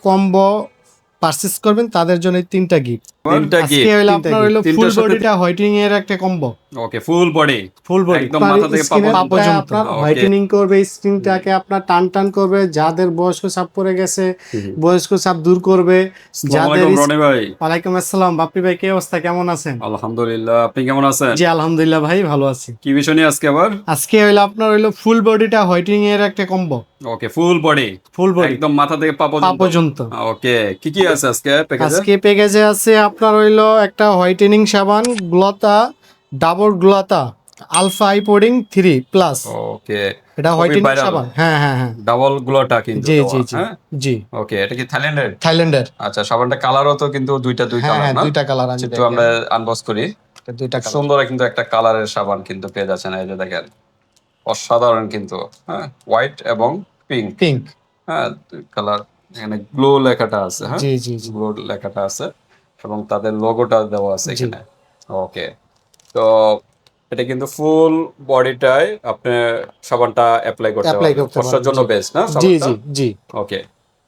Combo purchase করবেন তাদের জন্য এই তিনটা গিফট। আজকে হলো আপনার হলো ফুল বডিটা হোয়াইটেনিং এর একটা কম্বো। ওকে, ফুল বডি একদম মাথা থেকে পা পর্যন্ত আপনার হোয়াইটেনিং করবে, স্কিনটাকে আপনার টান টান করবে, যাদের বয়স্ক ছাপ পড়ে গেছে বয়স্ক ছাপ দূর করবে, যাদের ওয়ালাইকুম আসসালাম বাপ্পি ভাই, কি অবস্থা, কেমন আছেন? আলহামদুলিল্লাহ, আপনি কেমন আছেন? জি আলহামদুলিল্লাহ ভাই, ভালো আছি। কি বিষয় নিয়ে আজকে হলো আপনার হলো ফুল বডিটা হোয়াইটেনিং এর একটা কম্বো। ওকে, ফুল বডি একদম মাথা থেকে পা পর্যন্ত। ওকে, কি কি আছে আজকে প্যাকেজে? আজকে প্যাকেজে আছে আপনার হইলো একটা হোয়াইটেনিং সাবান গ্লোতা ডাবল গ্লোতা আলফা আইপোডিং 3+। ওকে, এটা হোয়াইটেনিং সাবান। হ্যাঁ হ্যাঁ হ্যাঁ, ডাবল গ্লোটা কিন্তু। জি জি জি জি। ওকে, এটা কি থাইল্যান্ডের? আচ্ছা, সাবানটা কালারও তো কিন্তু দুই কালার না? দুইটা কালার আছে, একটু আমরা আনবক্স করি। দুইটা সুন্দর কিন্তু একটা কালারের সাবান কিন্তু পেয়ে যাচ্ছেন, এই যে দেখেন, অসাধারণ কিন্তু। হ্যাঁ, হোয়াইট এবং পিঙ্ক। হ্যাঁ, কালার। এখানে গ্লো লেখাটা আছে। হ্যাঁ, জি জি জি, গ্লো লেখাটা আছে এবং তাদের লোগোটা দেওয়া আছে এখানে। ওকে, তো এটা কিন্তু ফুল বডিটায় আপনি সাবানটা অ্যাপ্লাই করতে পারবেন, ফর্সার জন্য বেস্ট না? জি জি জি। ওকে,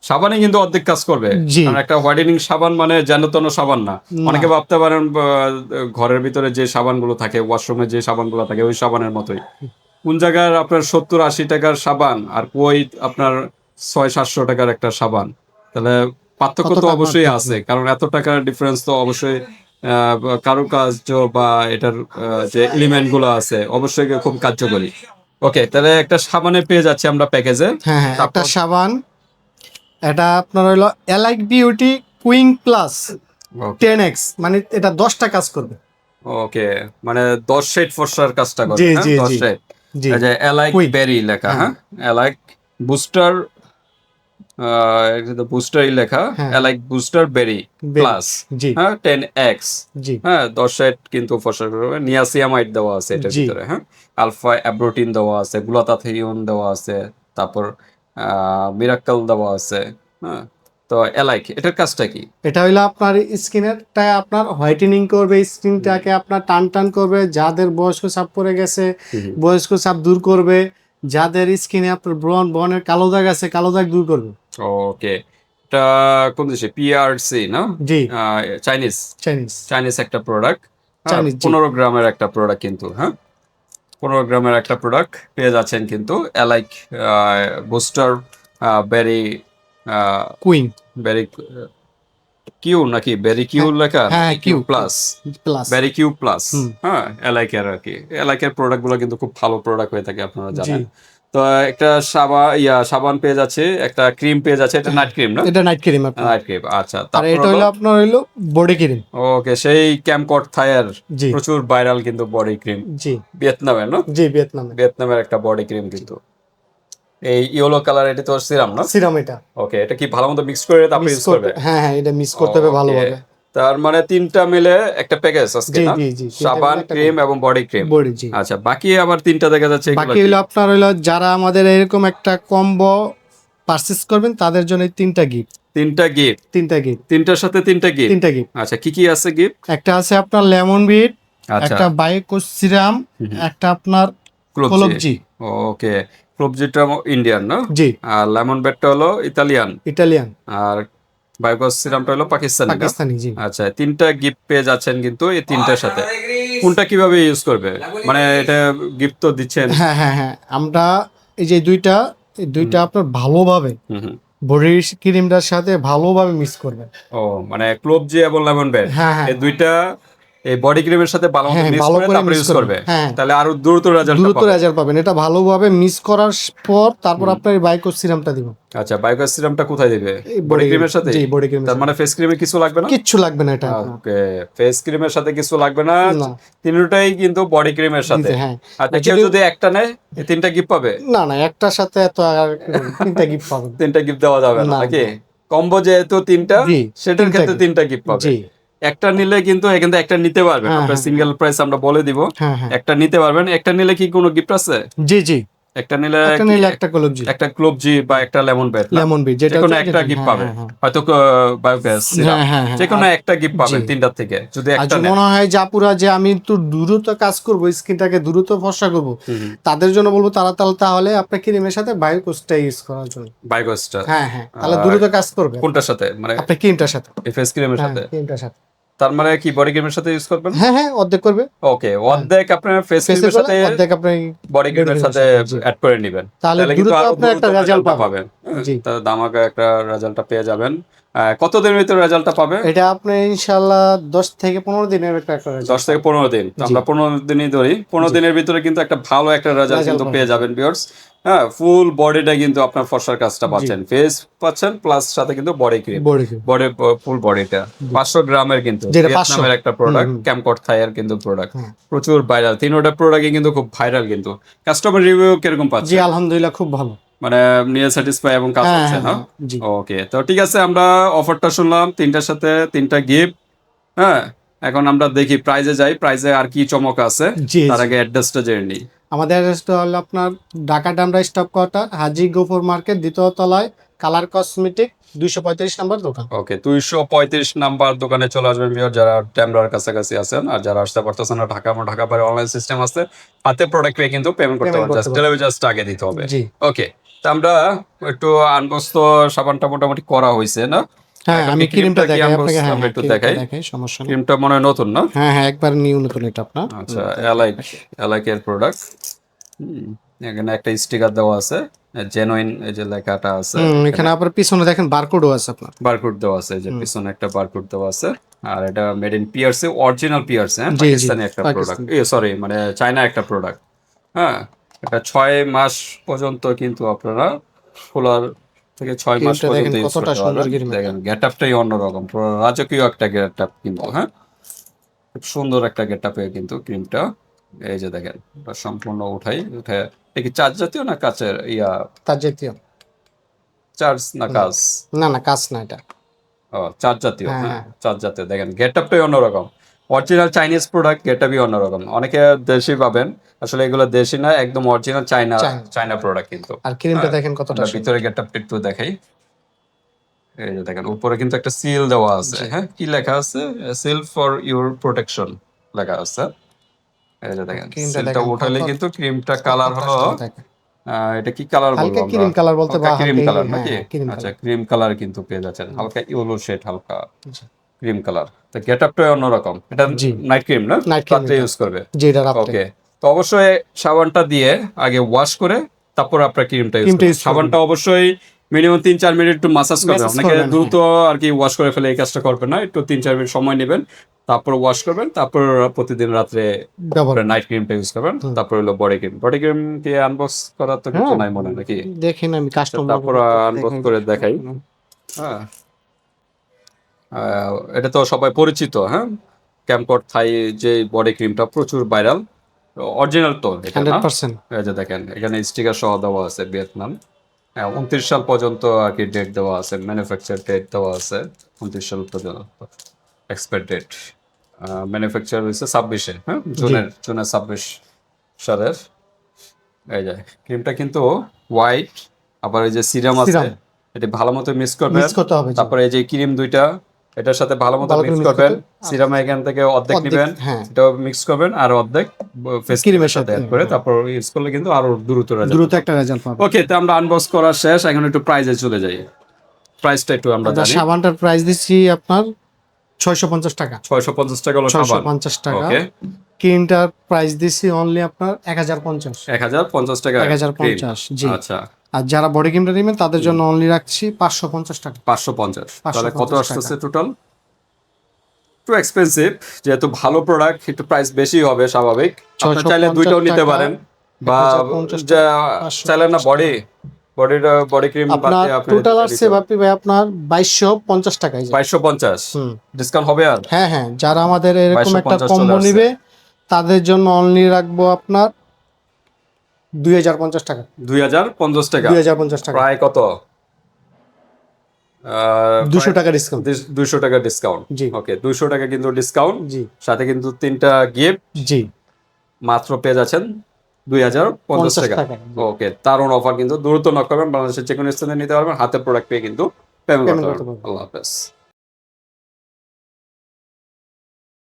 সাবানে কিন্তু অর্ধেক কাজ করবে, কারণ একটা হোয়াইটেনিং সাবান মানে যেন তেন সাবান না। অনেকে ভাবতে পারেন ঘরের ভিতরে যে সাবানগুলো থাকে, ওয়াশরুমে যে সাবানগুলো থাকে ওই সাবানের মতোই। কোন জায়গার আপনার 70-80 টাকার সাবান আর কই আপনার 600-700 টাকার একটা সাবান, তাহলে পার্থক্য তো অবশ্যই আছে, কারণ এত টাকার ডিফারেন্স তো অবশ্যই কারুকার্য বা এটার যে এলিমেন্ট গুলো আছে অবশ্যই খুব কার্যকরী। ওকে, তাহলে একটা সাবানে পেয়ে যাচ্ছি আমরা প্যাকেজে। হ্যাঁ, একটা সাবান, এটা আপনার হলো alike beauty cooing plus 10x, মানে এটা 10টা কাজ করবে। ওকে, মানে 10 শেড ফর্সার কাজটা করবে। জি জি জি জি, এই যে এলাইক বেরি লেখা। হ্যাঁ, এলাইক বুস্টার, এটা তো বুস্টারই লেখা, এলাইক বুস্টার বেরি প্লাস। হ্যাঁ, 10x। হ্যাঁ, 10 শেড কিন্তু ফর্সার করবে। নিয়াসিয়ামাইড দেওয়া আছে এটার ভিতরে। হ্যাঁ, আলফা অ্যাব্রোটিন দেওয়া আছে, গ্লুটাথিওন দেওয়া আছে, তারপর মিরাকল দেওয়া আছে। হ্যাঁ, তো এলাইক এটার কাজটা কি? এটা হইলো আপনার স্কিনটা আপনার হোয়াইটেনিং করবে, স্কিনটাকে আপনার টান টান করবে, যাদের বয়স্ক ছাপ পড়ে গেছে বয়স্ক ছাপ দূর করবে, যাদের স্কিনে আপনার ব্রণের কালো দাগ আছে কালো দাগ দূর করবে। ওকে, এটা কোন দেশে? পিআরসি না? জি, চাইনিজ একটা প্রোডাক্ট। 15 গ্রামের একটা প্রোডাক্ট কিন্তু। হ্যাঁ, 15 গ্রামের একটা প্রোডাক্ট পেয়ে যাচ্ছেন কিন্তু। এলাইক বুস্টার বেরি কুইং, বেরি কিউ নাকি বেরি কিউ লেখা? হ্যাঁ, কিউ প্লাস, বেরি কিউ প্লাস। হ্যাঁ, এলাইকের আর কি, এলাইকের প্রোডাক্ট গুলো কিন্তু খুব ভালো প্রোডাক্ট হয়ে থাকে, আপনারা জানেন। তো একটা সাবান পেয়ে যাচ্ছে, একটা ক্রিম পেয়ে যাচ্ছে। এটা নাইট ক্রিম না? এটা নাইট ক্রিম। আচ্ছা, আর এটা হলো আপনার হলো বডি ক্রিম। ওকে, সেই ক্যামকট থায়ার প্রচুর ভাইরাল কিন্তু বডি ক্রিম। জি, ভিয়েতনামের না? জি, ভিয়েতনামের একটা বডি ক্রিম কিন্তু। এই ইয়েলো কালার, এটা তো সিরাম না? সিরাম এটা। ওকে, এটা কি ভালো মতো মিক্স করে তারপর ইউজ করবে? হ্যাঁ হ্যাঁ, এটা মিক্স করতে হবে ভালোভাবে। তার মানে তিনটা মিলে একটা প্যাকেজ আজকে না? জি জি, সাবান, ক্রিম এবং বডি ক্রিম। আচ্ছা, বাকি আবার তিনটা দেখা যাচ্ছে, বাকি হলো আপনার হলো যারা আমাদের এরকম একটা কম্বো পারচেজ করবেন তাদের জন্য তিনটা গিফট। তিনটার সাথে তিনটা গিফট। আচ্ছা, কি কি আছে গিফট? একটা আছে আপনার লেমন বিট, একটা বায়োকোস সিরাম, একটা আপনার ক্লোভজি। ওকে, ক্লোভজিটা ইন্ডিয়ান না? জি। আর লেমন বিটটা হলো ইতালিয়ান। আর বায়োকোস সিরামটা হলো পাকিস্তানি। জি। আচ্ছা, তিনটা গিফট পেয়ে যাচ্ছেন কিন্তু এই তিনটার সাথে। কোনটা কিভাবে ইউজ করবে, মানে এটা গিফট তো দিচ্ছেন? হ্যাঁ হ্যাঁ হ্যাঁ, আমরা এই যে দুইটা আপনার ভালোভাবে বডি ক্রিমটার সাথে ভালোভাবে মিক্স করবেন। ও, মানে ক্লোভজি এবং লেমন বিট এই দুইটা এই বডি ক্রিমের সাথে ভালো মতো মিক্স করে তারপর ইউজ করবে, তাহলে আরো দ্রুত রেজাল্ট পাবেন। এটা ভালোভাবে মিক্স করার পর তারপর আপনার বায়োকোস সিরামটা দিবেন। আচ্ছা, বায়োকোস সিরামটা কোথায় দিবে? বডি ক্রিমের সাথে? জি, বডি ক্রিমের। তার মানে ফেস ক্রিমে কিছু লাগবে না? কিচ্ছু লাগবে না এটা। ওকে, ফেস ক্রিমের সাথে কিছু লাগবে না, তিনটাই কিন্তু বডি ক্রিমের সাথে। আচ্ছা, কেউ যদি একটা নেয় এই তিনটা গিফট পাবে? না না, একটার সাথে তো আর তিনটা গিফট পাবেন। তিনটা গিফট দেওয়া যাবে না নাকি? কম্বো যেহেতু তিনটা, সেটার ক্ষেত্রে তিনটা গিফট পাবে। একটা নিলে কিন্তু এখানে একটা নিতে পারবেন, আপনার সিঙ্গেল প্রাইস আমরা বলে দিব। একটা নিতে পারবেন, একটা নিলে কি কোনো গিফট আছে? জি জি, একটা নিলে একটা কলবজি, একটা ক্লোবজি বা একটা লেমন বেড, লেমন বিট, যেটা যেকোনো হচ্ছে একটা গিফট পাবে, হয়তো বায়োগ্যাস সিরাপ, যেকোনো একটা গিফট পাবেন তিনটার থেকে যদি আর একটা যদি নেন। মনে হয় যে আপুরা যে আমি একটু দ্রুত কাজ করবো, স্কিনটাকে দ্রুত ফর্সা করবো, তাদের জন্য বলবো তাহলে আপনার ক্রিমের সাথে বায়োকোসটা ইউজ করার জন্য। বায়োগ্যাসটা তাহলে দ্রুত কাজ করবে। কোনটার সাথে, মানে আপনার ক্রিমটার সাথে, ফেস ক্রিমের সাথে? ক্রিমটার সাথে। তার মানে কি বডি ক্রিমের সাথে ইউজ করবেন? অর্ধেক করবে। ওকে, অর্ধেক আপনার ফেস ফেসে ক্রিমের সাথে, অর্ধেক আপনি বডি ক্রিমের সাথে অ্যাড করে নেবেন, তাহলে কিন্তু দ্রুত আরো আপনি একটা দ্রুত রেজাল্ট রেজাল্টটা পাবেন। পাবেন। জি, তাহলে দামাকা একটা রেজাল্টটা পেয়ে যাবেন। কতদিনের ভিতরে রেজাল্টটা পাবে? এটা আপনি ইনশাআল্লাহ 10 থেকে 15 দিনের একটা 10 থেকে 15 দিন, তো আমরা 15 দিনই ধরি। 15 দিনের ভিতরে কিন্তু একটা ভালো একটা রেজাল্ট কিন্তু পেয়ে যাবেন ভিউয়ার্স। হ্যাঁ, ফুল বডিটা কিন্তু আপনার ফর্সার কাজটা পাচ্ছেন, ফেস পাচ্ছেন, প্লাস সাথে কিন্তু বডি ক্রিম, বডি ফুল বডিটা 500 গ্রামের কিন্তু ভিয়েতনামের একটা প্রোডাক্ট, ক্যামকট থাইয়ের কিন্তু প্রোডাক্ট, প্রচুর ভাইরাল। তিনটা প্রোডাক্টই কিন্তু খুব ভাইরাল। কিন্তু কাস্টমার রিভিউ কিরকম পাচ্ছেন? জি আলহামদুলিল্লাহ খুব ভালো, মানে নিয়ে স্যাটিসফাই এবং কাজ হচ্ছে না? ওকে, তো ঠিক আছে, আমরা অফারটা শুনলাম, তিনটার সাথে তিনটা গিফট। হ্যাঁ, এখন আমরা দেখি প্রাইজে যাই, প্রাইজে আর কি চমক আছে। তার আগে অ্যাড্রেসটা জেনে নিই। আমাদের অ্যাড্রেসটা হলো আপনার ঢাকা ডামরা স্টপ কোয়ার্টার, হাজী গফুর মার্কেট, দ্বিতীয় তলায়, কালার কসমেটিক, 235 নম্বর দোকান। ওকে, 235 নাম্বার দোকানে চলে আসবেন ভিউয়ার, যারা ড্যামরার কাছাকাছি আছেন। আর যারা আসতে পারতেছেন না, ঢাকা বাইরে অনলাইন সিস্টেম আছে, হাতে প্রোডাক্ট পেয়ে কিন্তু পেমেন্ট করতে পারবেন, জাস্ট ডেলিভারি চার্জটা আগে দিতে হবে। ওকে, তো আমরা একটু আনবস্ত সাবানটা মোটামুটি করা হয়েছে না? আমি ক্রিমটা দেখাই আপনাকে, আমরা একটু দেখাই, সমস্যা নেই। ক্রিমটা মনে হয় নতুন না? একবার নিউ নতুন এটা আপনার। আচ্ছা, এলাইকের প্রোডাক্ট। এখানে একটা স্টিকার দেওয়া আছে, জেনুইন এই যে লেখাটা আছে। এখানে আপনার পিছনে দেখেন বারকোডও আছে, আপনার বারকোড দেওয়া আছে, যে পিছনে একটা বারকোড দেওয়া আছে। আর এটা made in PRC, original PRC, হ্যাঁ, পাকিস্তানি একটা প্রোডাক্ট, সরি মানে চায়না একটা প্রোডাক্ট। হ্যাঁ, এটা 6 মাস পর্যন্ত কিন্তু আপনারা খোলার থেকে 6 মাস পর্যন্ত ইউজ করতে পারবেন। দেখেন গেটআপটাই অন্যরকম, পুরো রাজকীয় একটা গেটআপ কিন্তু। হ্যাঁ, খুব সুন্দর একটা গেটআপে কিন্তু ক্রিমটা। এই যে দেখেন, সম্পূর্ণ উঠে এটা কি চার্জ জাতীয় না কাচের তার জাতীয়? চার্জ না কাজ? না কাজ না, এটা চার্জ জাতীয়। হ্যাঁ, চার্জ জাতীয়। দেখেন গেটআপটাই অন্যরকম, অরিজিনাল চাইনিজ প্রোডাক্ট, গেটআপই অন্যরকম। অনেকে দেশি পাবেন, আসলে এগুলো দেশি না, একদম অরিজিনাল চায়না প্রোডাক্ট কিন্তু। আর ক্রিমটা দেখেন কতটা ভিতরে গেটআপটা একটু দেখাই। এই যে দেখেন, উপরে কিন্তু একটা সিল দেওয়া আছে। হ্যাঁ, কি লেখা আছে? সিল ফর ইউর প্রোটেকশন লেখা আছে। এই যে দেখেন, সিলটা উঠালে কিন্তু ক্রিমটা কালার হলো, এটা কি কালার বলবো আমরা? ক্রিম কালার বলতে পারি, ক্রিম কালার নাকি? আচ্ছা, ক্রিম কালার কিন্তু পেয়ে যাচ্ছেন, হালকা ইয়েলো শেড, হালকা ক্রিম কালার। তো গেটআপটা অন্যরকম। এটা নাইট ক্রিম না, রাত্রে ইউজ করবে? ওকে, তো অবশ্যই সাবানটা দিয়ে আগে ওয়াশ করে তারপর আপনার ক্রিমটা ইউজ করবেন। সাবানটা অবশ্যই মিনিমাম 3-4 মিনিট একটু মাসাজ করবেন। অনেকে দ্রুত আর কি ওয়াশ করে ফেলে, এই কাজটা করবেন না, একটু 3-4 মিনিট সময় নেবেন, তারপর ওয়াশ করবেন, তারপর প্রতিদিন রাত্রে নাইট ক্রিমটা ইউজ করবেন, তারপর হলো বডি ক্রিম কি আনবক্স করার তো কিছু নাই মনে নাকি? দেখেন আমি কাস্টমার, তারপর আনবক্স করে দেখাই। হ্যাঁ, এটা তো সবাই পরিচিত। হ্যাঁ, ক্যামকট থাই যে বডি ক্রিমটা প্রচুর ভাইরাল, অরিজিনাল তো এটা না? 100%। এই যে দেখেন, এখানে স্টিকার সহ দেওয়া আছে ভিয়েতনাম। 29 সাল পর্যন্ত আর কি ডেট দেওয়া আছে, ম্যানুফ্যাকচার ডেট দেওয়া আছে 29 সাল পর্যন্ত, এক্সপায়ার ডেট। ম্যানুফ্যাকচার হয়েছে 26-এ, হ্যাঁ, জুনের 26 সালের। এই যে ক্রিমটা কিন্তু হোয়াইট, আবার এই যে সিরাম আছে, এটা ভালো মতো মিক্স করবেন। তারপরে এই যে ক্রিম দুইটা এটার সাথে ভালো মতো মিক্স করবেন। সিরাম এখান থেকে অর্ধেক নেবেন, এটাও মিক্স করবেন, আর অর্ধেক ফেস ক্রিমের সাথে অ্যাড করে তারপর ইউজ করলে কিন্তু আরো দ্রুত একটা রেজাল্ট পাবেন। ওকে, তো আমরা আনবক্স করা শেষ, এখন একটু প্রাইসে চলে যাই। প্রাইসটা একটু আমরা জানি। সাবানটার প্রাইস দিচ্ছি আপনার 650 টাকা। 650 টাকা হলো সাবান। 650 টাকা। ওকে, ক্রিমটার প্রাইস দিচ্ছি অনলি আপনার 1050 টাকা। 1050, জি। আচ্ছা, আর যারা বডি ক্রিমটা নেবেন তাদের জন্য অনলি রাখছি 550 টাকা। 550, তাহলে কত আসছে টোটাল? একটু এক্সপেন্সিভ, যেহেতু ভালো প্রোডাক্ট একটু প্রাইস বেশি হবে স্বাভাবিক। আপনি চাইলে দুইটাও নিতে পারেন, বা চাইলে না বডি ক্রিম আপনার টোটাল আসছে বাপি ভাই আপনার 2250 টাকায়। 2250 ডিসকাউন্ট হবে? আর হ্যাঁ, যারা আমাদের এরকম একটা কম্বো নেবে তাদের জন্য অনলি রাখবো আপনার 2050 টাকা। 2050 টাকা, 2050 টাকা, প্রায় কত? 200 টাকা ডিসকাউন্ট। 200 টাকা ডিসকাউন্ট, জি। ওকে, 200 টাকা কিন্তু ডিসকাউন্ট, জি। সাথে কিন্তু 3টা গিফট, জি, মাত্র পেয়ে যাচ্ছেন 2050 টাকা। টাকা। ওকে, দারুণ অফার কিন্তু, দ্রুত নক করবেন, বাংলাদেশের যে কোনো স্থানে নিতে পারবেন, হাতে প্রোডাক্ট পেয়ে কিন্তু পেমেন্ট করতে পারবেন। আল্লাহ হাফেজ।